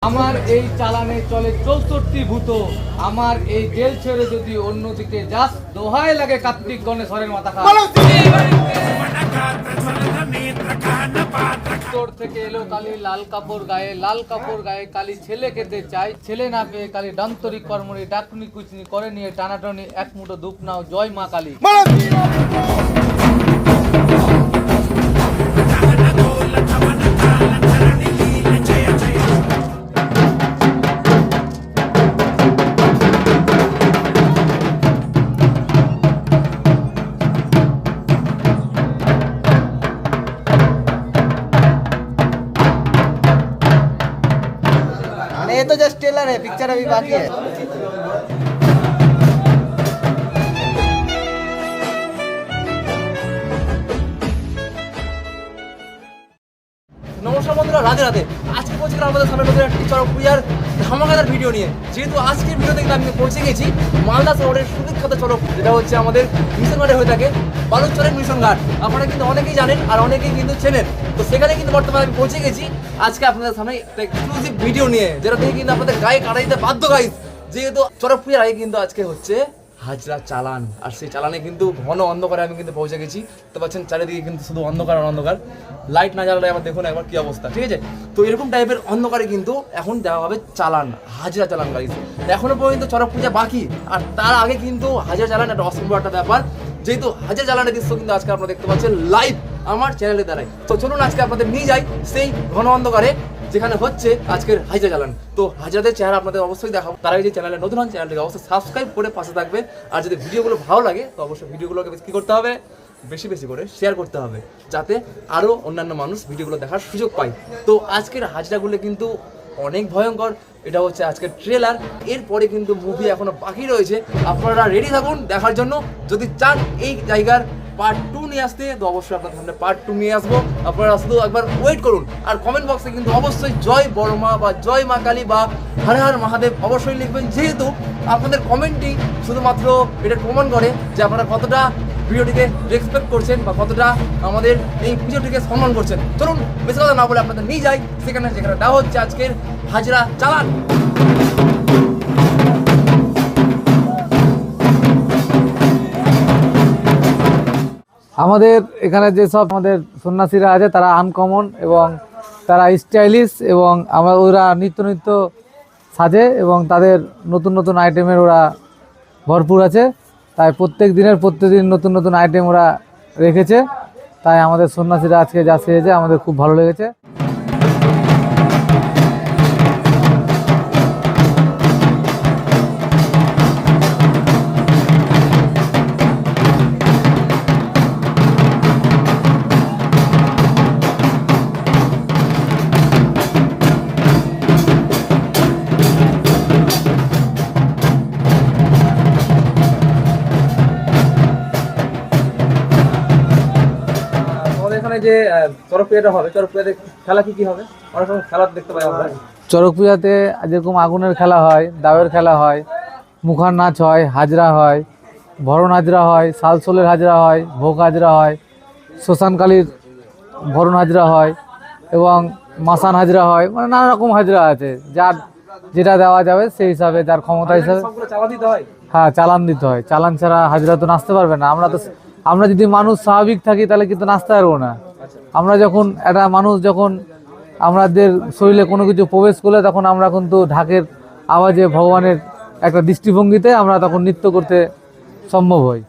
আমার এই চালানে চলে 64 ভূত। আমার এই জেল ছেড়ে যদি অন্যদিকে যাস, দোহাই লাগে কার্তিক গণেশ্বরের মাথা খা। তোর থেকে এলো কালি লাল কাপড় গায়ে কালি ছেলে খেতে চাই, ছেলে না পেয়ে কালি ডান্তরিক কর্মরি ডাকুনি কুচনি করে নিয়ে টানাটানি এক মুঠো দুপ নাও, জয় মা কালী। ये तो जस्ट ट्रेलर है, पिक्चर अभी बाकी है। নমস্কার বন্ধুরা, রাধে রাধে। আজকে পৌঁছে আমাদের সামনে নতুন একটি চরক পূজার ধামাকাদার ভিডিও নিয়ে। যেহেতু আজকের ভিডিওতে কিন্তু আমি পৌঁছে গেছি মালদা শহরের সুবিখ্যাত চরক, যেটা হচ্ছে আমাদের মিশন ঘাটে হয়ে থাকে, বালুচরের মিশন ঘাট। আপনারা কিন্তু অনেকেই জানেন আর অনেকেই কিন্তু চেনেন। তো সেখানে কিন্তু বর্তমানে আমি পৌঁছে গেছি আজকে আপনাদের সামনে একটা এক্সক্লুসিভ ভিডিও নিয়ে, যেটা থেকে কিন্তু আপনাদের গায়ে কাটা দিতে বাধ্য গাইস। যেহেতু চরক পূজার আগে কিন্তু আজকে হচ্ছে হাজরা চালান, আর সেই চালানে কিন্তু ঘন অন্ধকারে আমি কিন্তু পৌঁছে গেছি। তো পাচ্ছেন চারিদিকে কিন্তু শুধু অন্ধকার আর অন্ধকার, লাইট না জ্বালালে আমার দেখুন একবার কি অবস্থা, ঠিক আছে? তো এরকম টাইপের অন্ধকারে কিন্তু এখন দেওয়া হবে চালান, হাজরা চালান গাইস। এখনো পর্যন্ত চরক পূজা বাকি, আর তার আগে কিন্তু হাজরা চালান একটা অসম্ভব একটা ব্যাপার। যেহেতু হাজরা চালানের দৃশ্য কিন্তু আজকে আপনারা দেখতে পাচ্ছেন লাইভ আমার চ্যানেলে দ্বারাই। তো চলুন আজকে আপনাদের নিয়ে যাই সেই ঘন অন্ধকারে যেখানে হচ্ছে আজকের হাজরা চালান। তো হাজরাদের চেহারা আপনাদের অবশ্যই দেখাবো। তার আগে যে চ্যানেলে নতুন হন, চ্যানেলটিকে অবশ্যই সাবস্ক্রাইব করে পাশে থাকবেন। আর যদি ভিডিওগুলো ভালো লাগে তো অবশ্যই ভিডিওগুলোকে কী করতে হবে, বেশি বেশি করে শেয়ার করতে হবে, যাতে আরও অন্যান্য মানুষ ভিডিওগুলো দেখার সুযোগ পায়। তো আজকের হাজরাগুলো কিন্তু অনেক ভয়ঙ্কর। এটা হচ্ছে আজকের ট্রেলার, এরপরে কিন্তু মুভি এখনো বাকি রয়েছে। আপনারা রেডি থাকুন দেখার জন্য। যদি চান এই জায়গার পার্ট 2 নিয়ে আসতে, তো অবশ্যই আপনার সামনে পার্ট 2 নিয়ে আসবো। আপনারা শুধু একবার ওয়েট করুন। আর কমেন্ট বক্সে কিন্তু অবশ্যই জয় বড় মা বা জয় মা কালী বা হর হর মহাদেব অবশ্যই লিখবেন, যেহেতু আপনাদের কমেন্টই শুধুমাত্র এটা প্রমাণ করে যে আপনারা কতটা ভিডিওটিকে রেসপেক্ট করছেন বা কতটা আমাদের এই পুজোটিকে সম্মান করছেন। চলুন বেশি কথা না বলে আপনাদের নিয়ে যাই সেখানে, যেখানে দেওয়া হচ্ছে আজকের হাজরা চালান। আমাদের এখানে যেসব আমাদের সন্ন্যাসীরা আছে তারা আনকমন এবং তারা স্টাইলিশ, এবং ওরা নিত্য নিত্য সাজে এবং তাদের নতুন নতুন আইটেমের ওরা ভরপুর আছে। তাই প্রত্যেকদিন নতুন নতুন আইটেম ওরা রেখেছে। তাই আমাদের সন্ন্যাসীরা আজকে যা সেজেছে আমাদের খুব ভালো লেগেছে। এখানে যে চরক পূজাটা হবে, চরক পূজাতে খেলা কি হবে? অনেক সময় খেলা দেখতে পাই আমরা। চরক পূজাতে যেরকম আগুনের খেলা হয়, দাওয়ের খেলা হয়, মুখার নাচ হয়, হাজরা হয়, ভরণ হাজরা হয়, সালসোলের হাজরা হয়, ভোগ হাজরা হয়, শ্মশানকালীর ভরণ হাজরা হয় এবং মাসান হাজরা হয়। মানে নানা রকম হাজরা আছে, যার যেটা দেওয়া যাবে সেই হিসাবে, যার ক্ষমতা হিসাবে। চালান দিতে হয়? হ্যাঁ, চালান দিতে হয়। চালান ছাড়া হাজরা তো নাচতে পারবে না। আমরা যদি মানুষ স্বাভাবিক থাকি তাহলে কিন্তু নাচতে পারবো না। আমরা যখন একটা মানুষ যখন আমাদের শরীরে কোনো কিছু প্রবেশ করলে তখন আমরা কিন্তু ঢাকের আওয়াজে ভগবানের একটা দৃষ্টিভঙ্গিতে আমরা তখন নৃত্য করতে সম্ভব হয়।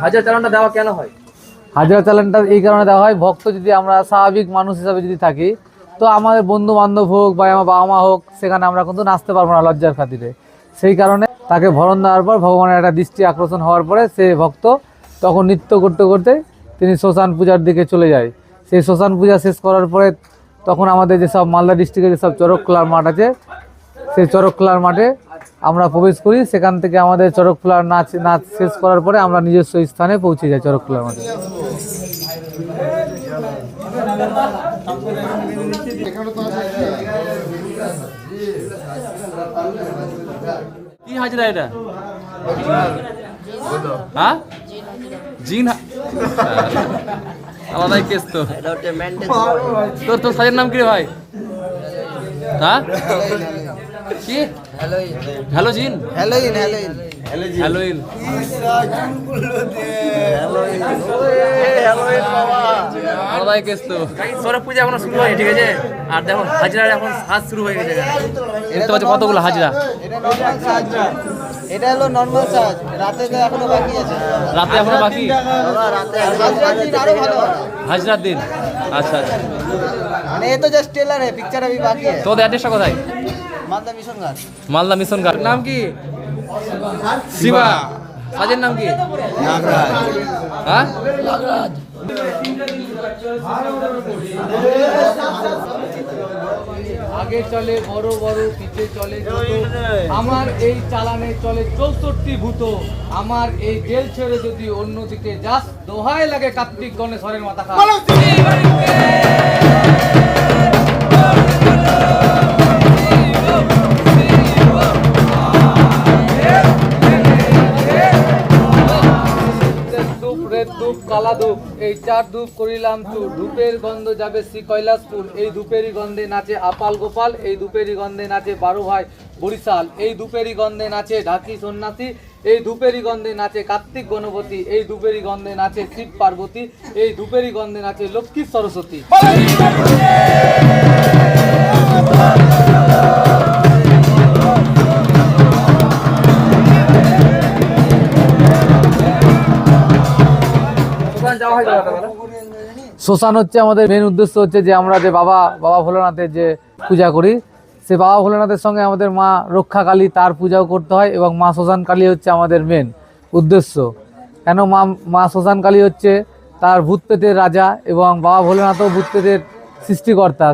হাজার চালানটা দেওয়া কেন হয়? হাজরা চালানটা এই কারণে দেওয়া হয়, ভক্ত যদি আমরা স্বাভাবিক মানুষ হিসাবে যদি থাকি, তো আমাদের বন্ধু বান্ধব হোক বা আমার বাবা মা হোক, সেখানে আমরা কিন্তু নাচতে পারবো না লজ্জার খাতিরে। সেই কারণে তাকে ভরণ দেওয়ার পর ভগবানের একটা দৃষ্টি আকর্ষণ হওয়ার পরে সে ভক্ত তখন নৃত্য করতে করতে তিনি শ্মশান পূজার দিকে চলে যায়। সেই শ্মশান পূজা শেষ করার পরে তখন আমাদের যেসব মালদা ডিস্ট্রিক্টে যেসব চড়ক খেলার মাঠ আছে, সেই চড়ক খেলার মাঠে আমরা প্রবেশ করি। সেখান থেকে আমাদের চড়ক খেলার নাচ শেষ করার পরে আমরা নিজস্ব স্থানে পৌঁছে যাই চড়ক খেলার মাঠে। কি হাজরা এটা? হ্যাঁ, জিন আলাদাই কেস তো। তোর তোর সাজের নাম কি রে ভাই? হ্যাঁ কি? Halogen, Halloween. আলাদাই কেস তো। সরব পূজা এখনো শুরু হয়নি, ঠিক আছে? আর দেখো হাজরা এখন সাজ শুরু হয়ে গেছে। এর তো হচ্ছে কতগুলো হাজরা? এটা হলো নরমাল সাজ, রাতে তো এখনো বাকি আছে। রাতে এখনো বাকি? হাজরার দিন আরো ভালো হবে। হাজরার দিন, আচ্ছা আচ্ছা। মানে ये तो जस्ट ट्रेलर है, पिक्चर अभी बाकी है। তোদের অ্যাড্রেসটা কোথায়? मालदा मिशन घाट। মালদা মিশন ঘাট। নাম কি? শিবা। সাজের নাম কি? হ্যাঁ, আগে চলে বড় বড়, পিছে চলে ছোট, আমার এই চালানে চলে 64 ভূত, আমার এই জেল ছেড়ে যদি অন্যদিকে যাস, দোহাই লাগে কার্তিক গণেশ্বরের মাথা খা। ধূপ কালা ধূপ, এই 4 ধূপ করিলাম চুর, ধূপের গন্ধ যাবে শ্রী কৈলাসপুর, এই ধূপেরই গন্ধে নাচে আপাল গোপাল, এই ধূপেরই গন্ধে নাচে 12 ভাই বরিশাল, এই ধূপেরই গন্ধে নাচে ঢাকি সন্ন্যাসী, এই ধূপেরই গন্ধে নাচে কার্তিক গণপতি, এই ধূপেরই গন্ধে নাচে শিব পার্বতী, এই ধূপেরই গন্ধে নাচে লক্ষ্মী সরস্বতী। শ্মশান হচ্ছে আমাদের মেন উদ্দেশ্য হচ্ছে যে আমরা যে বাবা ভোলানাথের যে পূজা করি, সে বাবা ভোলানাথের সঙ্গে আমাদের মা রক্ষাকালী, তার পূজাও করতে হয়, এবং মা শ্মশান কালী হচ্ছে আমাদের মেন উদ্দেশ্য। কেন মা শ্মশান কালী হচ্ছে তার ভূত প্রেতের রাজা, এবং বাবা ভোলানাথও ভূত প্রেতের সৃষ্টিকর্তা।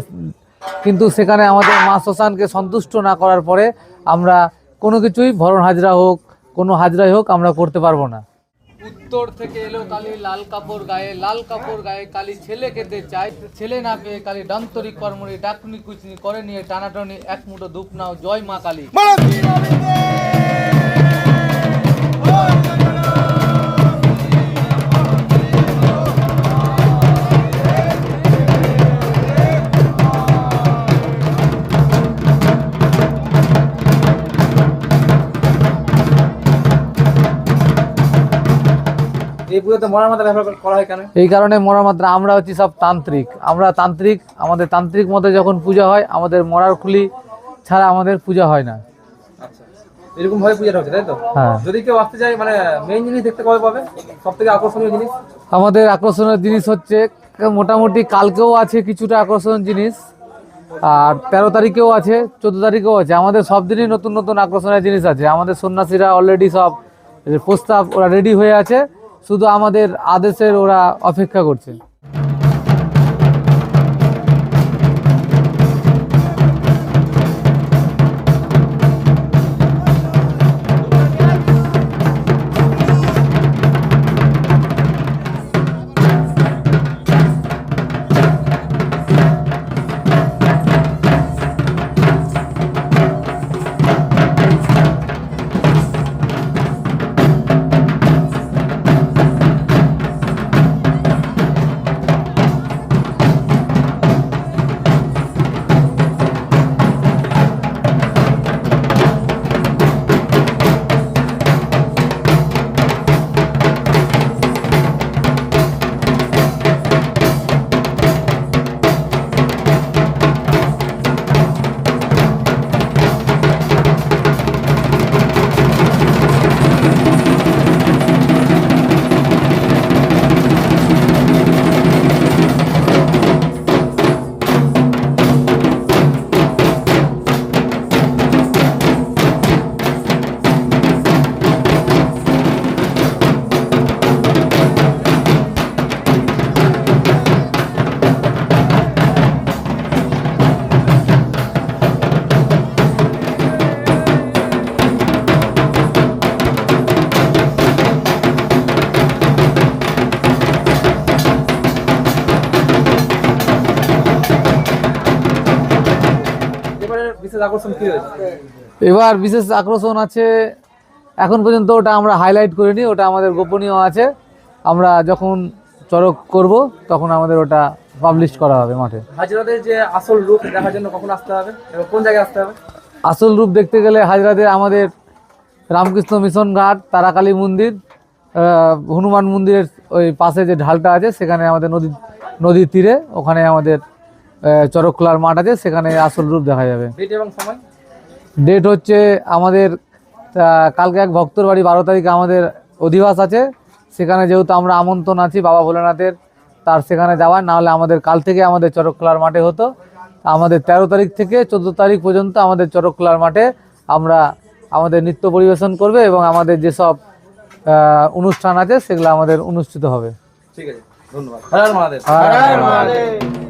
কিন্তু সেখানে আমাদের মা শ্মশানকে সন্তুষ্ট না করার পরে আমরা কোনো কিছুই ভরণ হাজরা হোক, কোনো হাজরাই হোক, আমরা করতে পারবো না। উত্তর থেকে এলো কালী লাল কাপড় গায়ে, লাল কাপড় গায়ে কালী ছেলে খেতে চায়, ছেলে না পেয়ে কালী ডান্তরিক কর্মরি, ডাকনি কুচনি করে নিয়ে টানাটানি, এক মুঠো ধূপ নাও, জয় মা কালী। এই পুজোতে মরার মাথা ব্যবহার করা হয় কেন? এই কারণে মরার মাত্রা, আমরা হচ্ছি সব তান্ত্রিক, আমরা তান্ত্রিক, আমাদের তান্ত্রিক মতে যখন পূজা হয়, আমাদের মরার খুলি ছাড়া আমাদের পূজা হয় না। আচ্ছা, এরকম ভাবে পূজাটা হচ্ছে, তাই তো? হ্যাঁ। যদি কেউ আসতে চায়, মানে মেইন জিনিস দেখতে কবে পাবে? সব থেকে আকর্ষণীয় জিনিস? আমাদের আকর্ষণীয় জিনিস হচ্ছে মোটামুটি কালকেও আছে কিছুটা আকর্ষণীয় জিনিস, আর 13 তারিখেও আছে, 14 তারিখেও আছে। আমাদের সব দিনই নতুন নতুন আকর্ষণীয় জিনিস আছে। আমাদের সন্ন্যাসীরা অলরেডি সব প্রস্তাব ওরা রেডি হয়ে আছে, শুধু আমাদের আদেশের ওরা অপেক্ষা করছে। বিশেষ আকর্ষণ কি রয়েছে? এবার বিশেষ আকর্ষণ আছে, এখন পর্যন্ত ওটা আমরা হাইলাইট করিনি, ওটা আমাদের গোপনীয় আছে। আমরা যখন চড়ক করব তখন আমাদের ওটা পাবলিশ করা হবে মাঠে। হাজরাদের যে আসল রূপ দেখার জন্য কখন আসতে হবে এবং কোন জায়গায় আসতে হবে? আসল রূপ দেখতে গেলে হাজরাতে আমাদের রামকৃষ্ণ মিশন ঘাট, তারাকালী মন্দির, হনুমান মন্দিরের ওই পাশে যে ঢালটা আছে সেখানে আমাদের নদীর তীরে ওখানে আমাদের চড়ক খোলার মাঠ আছে, সেখানে আসল রূপ দেখা যাবে। ডেট এবং সময়? ডেট হচ্ছে আমাদের কালকে এক ভক্তর বাড়ি 12 তারিখে আমাদের অধিবাস আছে, সেখানে যেহেতু আমরা আমন্ত্রণ আছি বাবা ভোলেনাথের, তার সেখানে যাওয়ার না হলে আমাদের কাল থেকে আমাদের চড়ক খোলার মাঠে হতো। আমাদের 13 তারিখ থেকে 14 তারিখ পর্যন্ত আমাদের চড়ক খোলার মাঠে আমরা আমাদের নৃত্য পরিবেশন করবে এবং আমাদের যেসব অনুষ্ঠান আছে সেগুলো আমাদের অনুষ্ঠিত হবে। ঠিক আছে, ধন্যবাদ। হর হর মহাদেব। হর হর মহাদেব।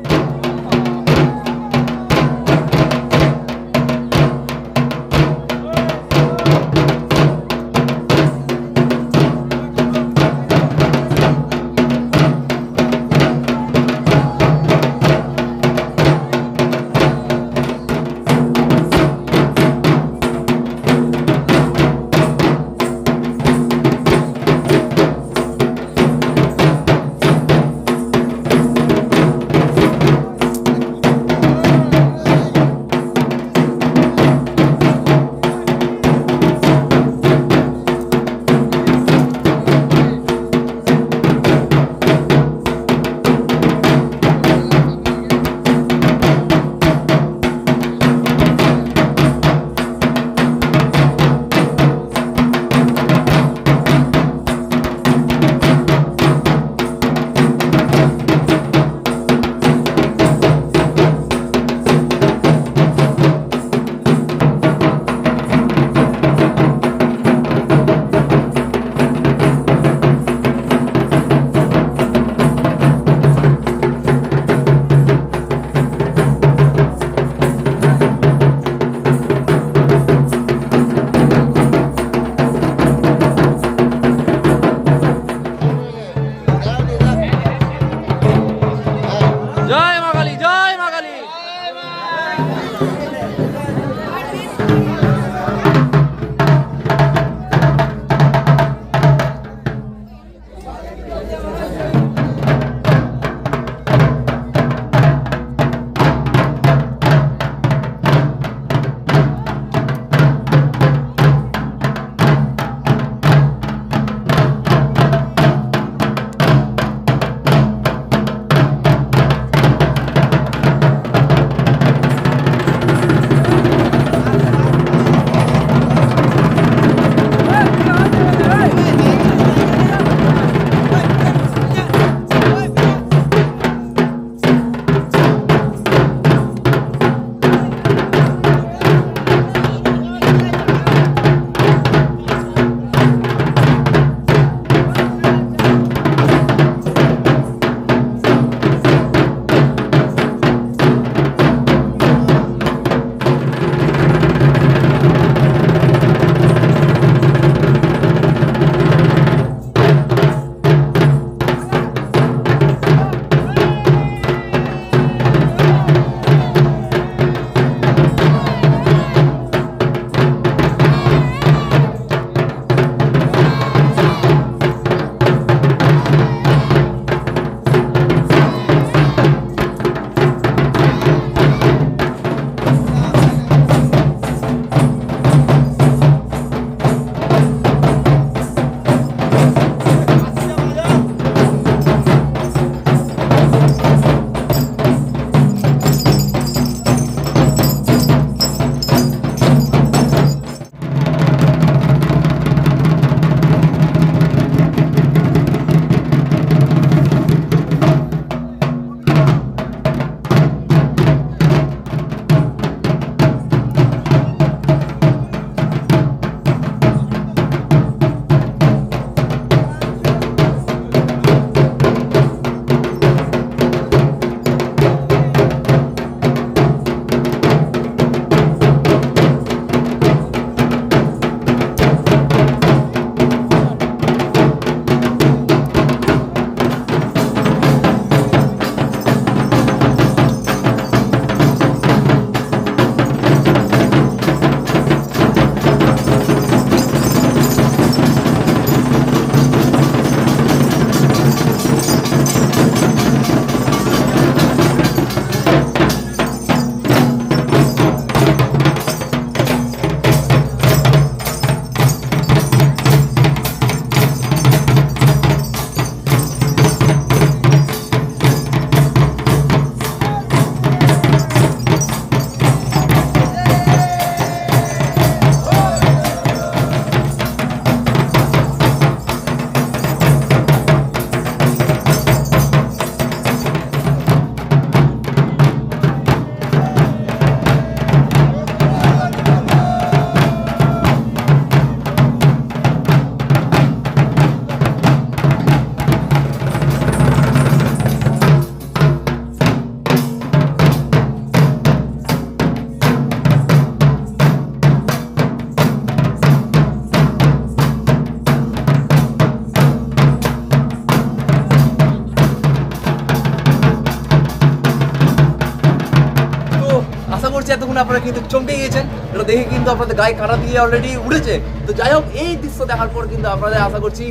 শুনে আপনারা কিন্তু চমকে গিয়েছেন, এটা দেখে কিন্তু আপনাদের গায়ে কাঁটা দিয়ে অলরেডি উঠেছে। তো যাই হোক, এই দৃশ্য দেখার পর কিন্তু আপনাদের আশা করছি,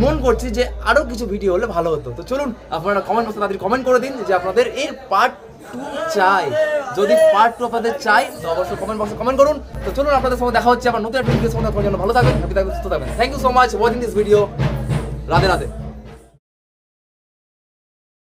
মন করছি যে আরও কিছু ভিডিও হলে ভালো হতো। তো চলুন আপনারা কমেন্ট বক্সে তাদের কমেন্ট করে দিন যে আপনাদের এর পার্ট 2 চাই। যদি পার্ট 2 আপনাদের চাই তো অবশ্যই কমেন্ট বক্সে কমেন্ট করুন। তো চলুন আপনাদের সঙ্গে দেখা হচ্ছে আবার নতুন একটা ভিডিওর সঙ্গে। আপনার জন্য ভালো থাকবেন, হ্যাপি থাকবেন, সুস্থ থাকবেন। Thank you so much watching this video. Radhe Radhe.